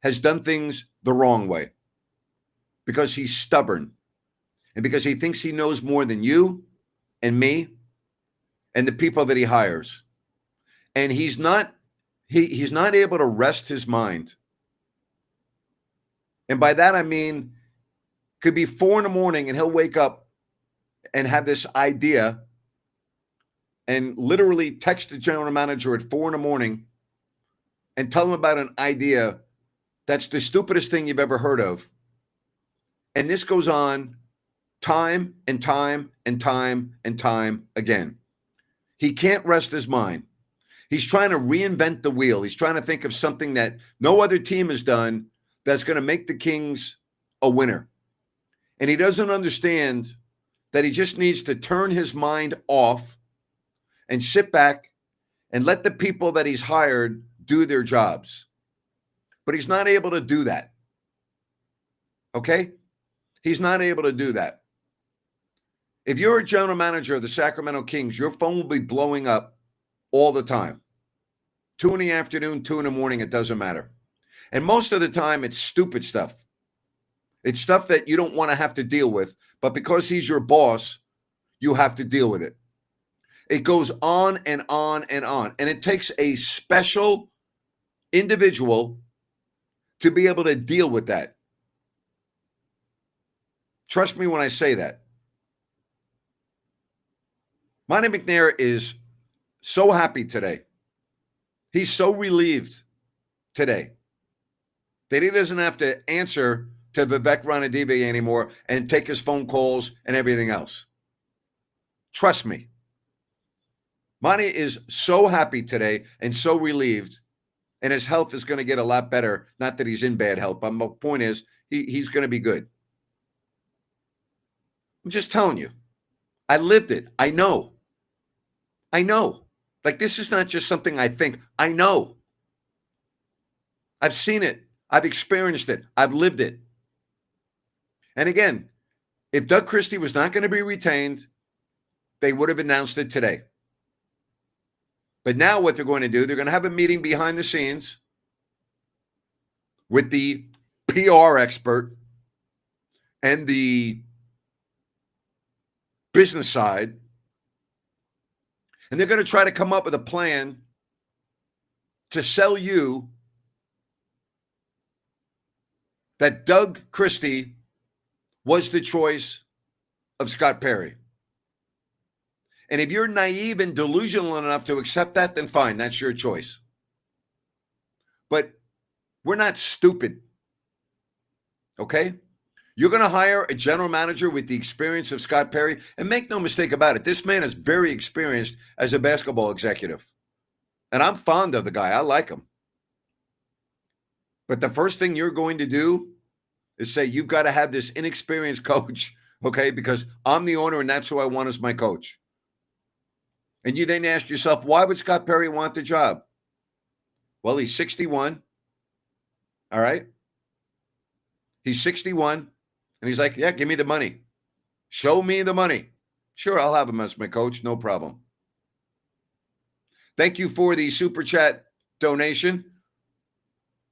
has done things the wrong way because he's stubborn and because he thinks he knows more than you and me and the people that he hires. And he's not able to rest his mind. And by that I mean could be 4 a.m. and he'll wake up and have this idea and literally text the general manager at 4 a.m. and tell him about an idea that's the stupidest thing you've ever heard of. And this goes on time and time and time and time again. He can't rest his mind. He's trying to reinvent the wheel. He's trying to think of something that no other team has done that's going to make the Kings a winner. And he doesn't understand that he just needs to turn his mind off and sit back and let the people that he's hired do their jobs. But he's not able to do that. Okay? He's not able to do that. If you're a general manager of the Sacramento Kings, your phone will be blowing up all the time. 2 in the afternoon, 2 in the morning, it doesn't matter. And most of the time, it's stupid stuff. It's stuff that you don't want to have to deal with, but because he's your boss, you have to deal with it. It goes on and on and on. And it takes a special individual to be able to deal with that. Trust me when I say that. Monte McNair is so happy today. He's so relieved today that he doesn't have to answer to Vivek Ranadive anymore and take his phone calls and everything else. Trust me. Monte is so happy today and so relieved, and his health is going to get a lot better. Not that he's in bad health, but my point is he's going to be good. I'm just telling you. I lived it. I know. Like, this is not just something I think. I know. I've seen it. I've experienced it. I've lived it. And again, if Doug Christie was not going to be retained, they would have announced it today. But now what they're going to do, they're going to have a meeting behind the scenes with the PR expert and the business side. And they're going to try to come up with a plan to sell you that Doug Christie was the choice of Scott Perry. And if you're naive and delusional enough to accept that, then fine, that's your choice. But we're not stupid. Okay? You're going to hire a general manager with the experience of Scott Perry, and make no mistake about it, this man is very experienced as a basketball executive. And I'm fond of the guy. I like him. But the first thing you're going to do is say, you've got to have this inexperienced coach, okay, because I'm the owner and that's who I want as my coach. And you then ask yourself, why would Scott Perry want the job? Well, he's 61. All right? He's 61. And he's like, yeah, give me the money. Show me the money. Sure, I'll have him as my coach. No problem. Thank you for the Super Chat donation.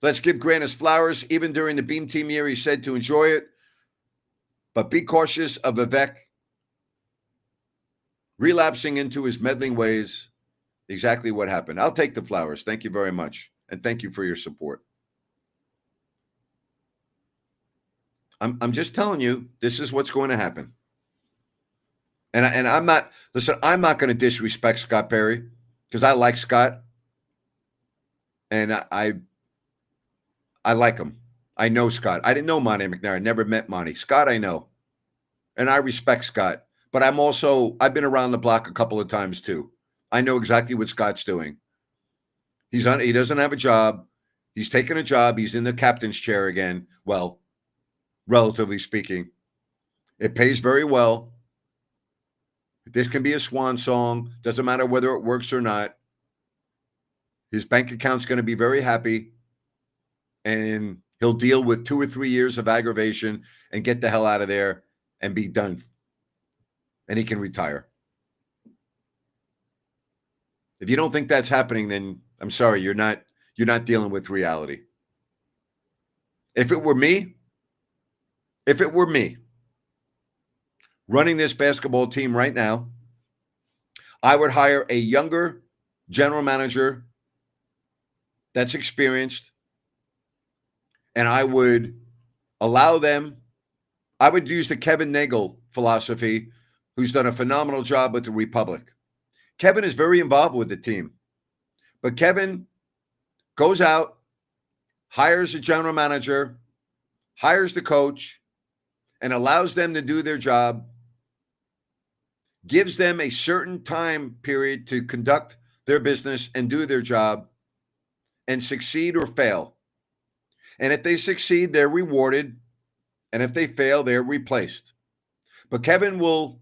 Let's give Grant his flowers. Even during the Beam Team year, he said to enjoy it. But be cautious of Vivek relapsing into his meddling ways. Exactly what happened. I'll take the flowers. Thank you very much. And thank you for your support. I'm just telling you, this is what's going to happen. And I'm not going to disrespect Scott Perry because I like Scott. And I like him. I know Scott. I didn't know Monte McNair. I never met Monte. Scott, I know. And I respect Scott. But I've been around the block a couple of times too. I know exactly what Scott's doing. He doesn't have a job. He's taken a job. He's in the captain's chair again. Well, relatively speaking. It pays very well. This can be a swan song. Doesn't matter whether it works or not. His bank account's going to be very happy. And he'll deal with 2 or 3 years of aggravation and get the hell out of there and be done. And he can retire. If you don't think that's happening, then I'm sorry, you're not dealing with reality. If it were me running this basketball team right now, I would hire a younger general manager that's experienced, and I would allow them. I would use the Kevin Nagel philosophy, who's done a phenomenal job with the Republic. Kevin is very involved with the team, but Kevin goes out, hires a general manager, hires the coach, and allows them to do their job, gives them a certain time period to conduct their business and do their job, and succeed or fail. And if they succeed, they're rewarded. And if they fail, they're replaced. But Kevin will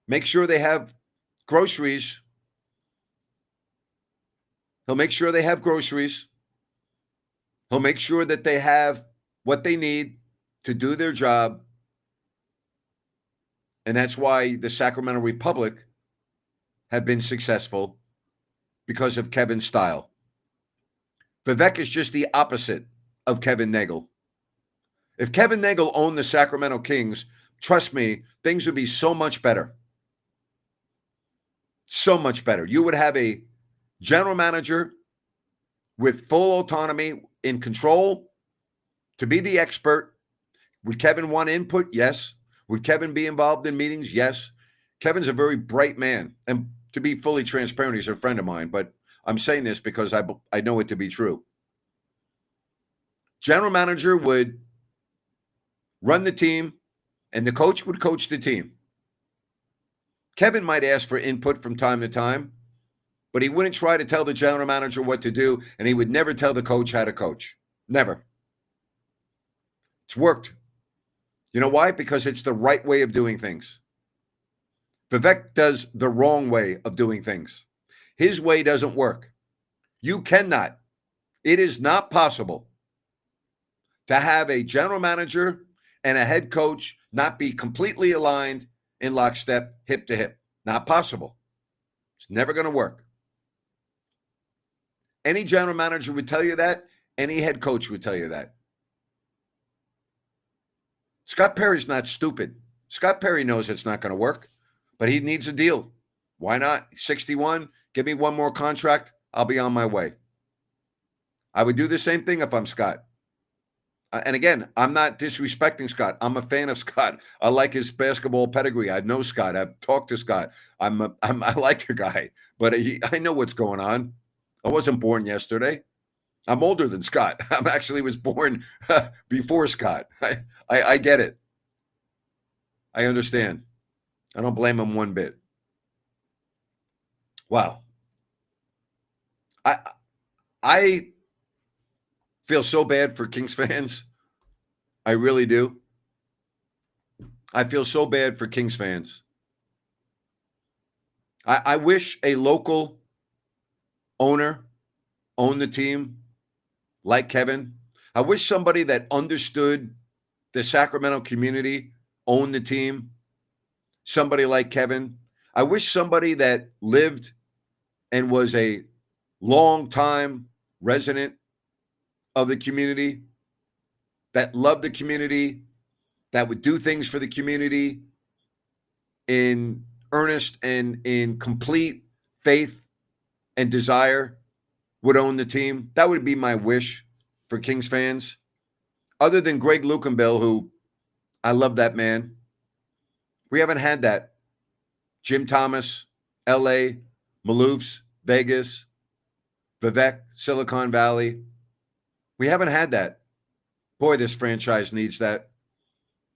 make sure they have groceries. He'll make sure they have groceries. He'll make sure that they have what they need to do their job. And that's why the Sacramento Republic have been successful, because of Kevin's style. Vivek is just the opposite of Kevin Nagel. If Kevin Nagel owned the Sacramento Kings, trust me, things would be so much better. So much better. You would have a general manager with full autonomy, in control, to be the expert. Would Kevin want input? Yes. Would Kevin be involved in meetings? Yes. Kevin's a very bright man. And to be fully transparent, he's a friend of mine, but I'm saying this because I know it to be true. General manager would run the team, and the coach would coach the team. Kevin might ask for input from time to time, but he wouldn't try to tell the general manager what to do, and he would never tell the coach how to coach. Never. It's worked. You know why? Because it's the right way of doing things. Vivek does the wrong way of doing things. His way doesn't work. You cannot. It is not possible to have a general manager and a head coach not be completely aligned in lockstep, hip to hip. Not possible. It's never going to work. Any general manager would tell you that. Any head coach would tell you that. Scott Perry's not stupid. Scott Perry knows it's not going to work, but he needs a deal. Why not? 61, give me one more contract. I'll be on my way. I would do the same thing if I'm Scott. And again, I'm not disrespecting Scott. I'm a fan of Scott. I like his basketball pedigree. I know Scott. I've talked to Scott. I like the guy, but I know what's going on. I wasn't born yesterday. I'm older than Scott. I actually was born before Scott. I get it. I understand. I don't blame him one bit. Wow. I feel so bad for Kings fans. I really do. I feel so bad for Kings fans. I wish a local owner owned the team like Kevin. I wish somebody that understood the Sacramento community owned the team. Somebody like Kevin. I wish somebody that lived and was a long-time resident of the community, that loved the community, that would do things for the community in earnest and in complete faith and desire, would own the team. That would be my wish for Kings fans. Other than Greg Lukenbill, who I love that man. We haven't had that. Jim Thomas, LA, Maloofs, Vegas, Vivek, Silicon Valley. We haven't had that. Boy, this franchise needs that.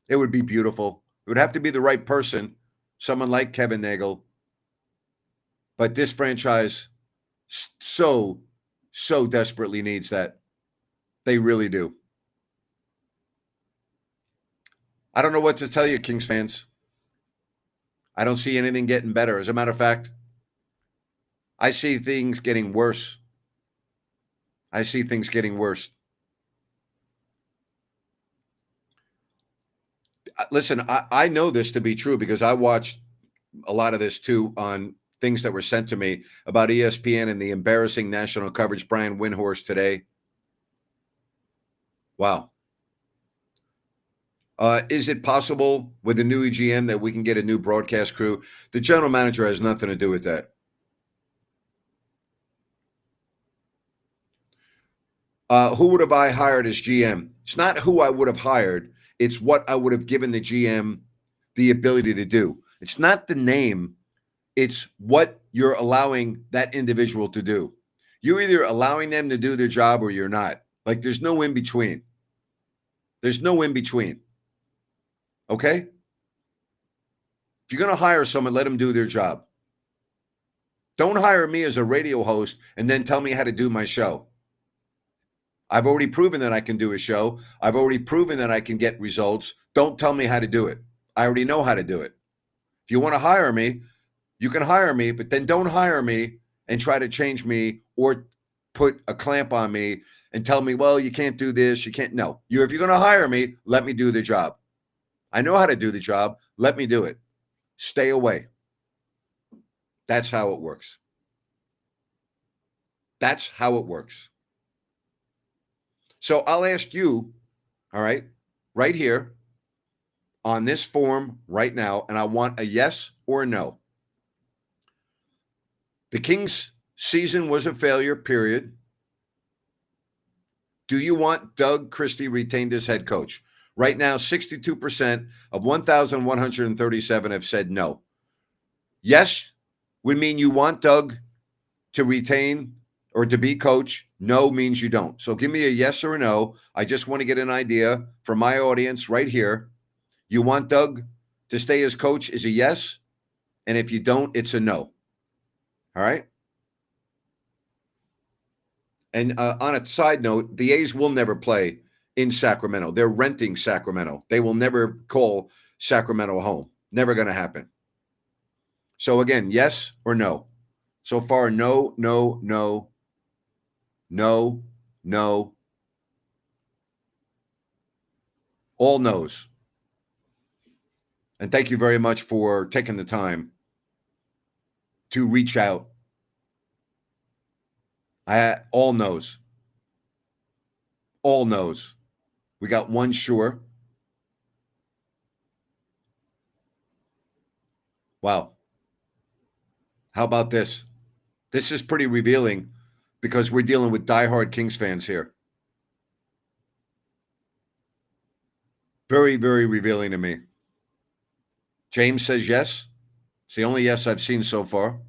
It would be beautiful. It would have to be the right person, someone like Kevin Nagel. But this franchise so desperately needs that. They really do. I don't know what to tell you, Kings fans. I don't see anything getting better. As a matter of fact, I see things getting worse. I see things getting worse. Listen, I know this to be true because I watched a lot of this too on things that were sent to me about ESPN and the embarrassing national coverage. Brian Windhorst today. Wow. Is it possible with a new GM that we can get a new broadcast crew? The general manager has nothing to do with that. Who would have I hired as GM? It's not who I would have hired. It's what I would have given the GM the ability to do. It's not the name. It's what you're allowing that individual to do. You're either allowing them to do their job or you're not. Like, there's no in between. There's no in between. Okay? If you're going to hire someone, let them do their job. Don't hire me as a radio host and then tell me how to do my show. I've already proven that I can do a show. I've already proven that I can get results. Don't tell me how to do it. I already know how to do it. If you want to hire me, you can hire me, but then don't hire me and try to change me or put a clamp on me and tell me, well, you can't do this. You can't. No. If you're going to hire me, let me do the job. I know how to do the job. Let me do it. Stay away. That's how it works. That's how it works. So I'll ask you, all right, right here on this form right now, and I want a yes or a no. The Kings season was a failure, period. Do you want Doug Christie retained as head coach? Right now, 62% of 1,137 have said no. Yes would mean you want Doug to retain or to be coach. No means you don't. So give me a yes or a no. I just want to get an idea from my audience right here. You want Doug to stay as coach is a yes. And if you don't, it's a no. All right. And on a side note, the A's will never play in Sacramento. They're renting Sacramento. They will never call Sacramento home. Never going to happen. So again, yes or no? So far, no, no, no, no, no. All no's. And thank you very much for taking the time to reach out. All no's. All no's. We got one sure. Wow. How about this? This is pretty revealing because we're dealing with diehard Kings fans here. Very, very revealing to me. James says yes. It's the only yes I've seen so far.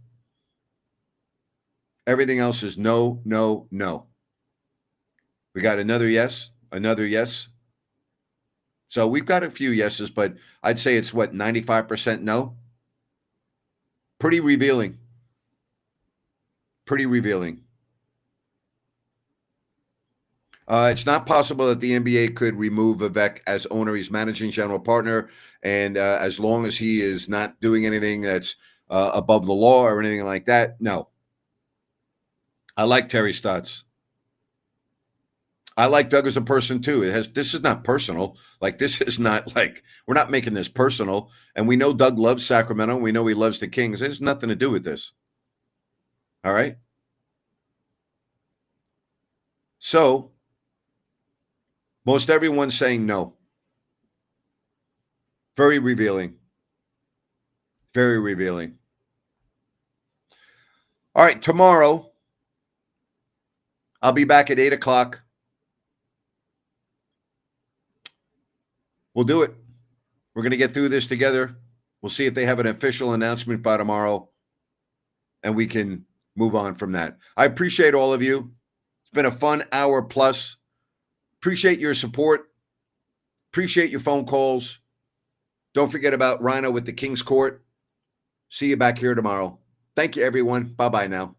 Everything else is no, no, no. We got another yes, another yes. So we've got a few yeses, but I'd say it's 95% no? Pretty revealing. Pretty revealing. It's not possible that the NBA could remove Vivek as owner. He's managing general partner. And as long as he is not doing anything that's above the law or anything like that, no. I like Terry Stotts. I like Doug as a person too. This is not personal. Like, this is not like, we're not making this personal. And we know Doug loves Sacramento. We know he loves the Kings. It has nothing to do with this. All right. So most everyone's saying no. Very revealing. Very revealing. All right. Tomorrow, I'll be back at 8 o'clock. We'll do it. We're going to get through this together. We'll see if they have an official announcement by tomorrow, and we can move on from that. I appreciate all of you. It's been a fun hour plus. Appreciate your support. Appreciate your phone calls. Don't forget about Rhino with the King's Court. See you back here tomorrow. Thank you, everyone. Bye-bye now.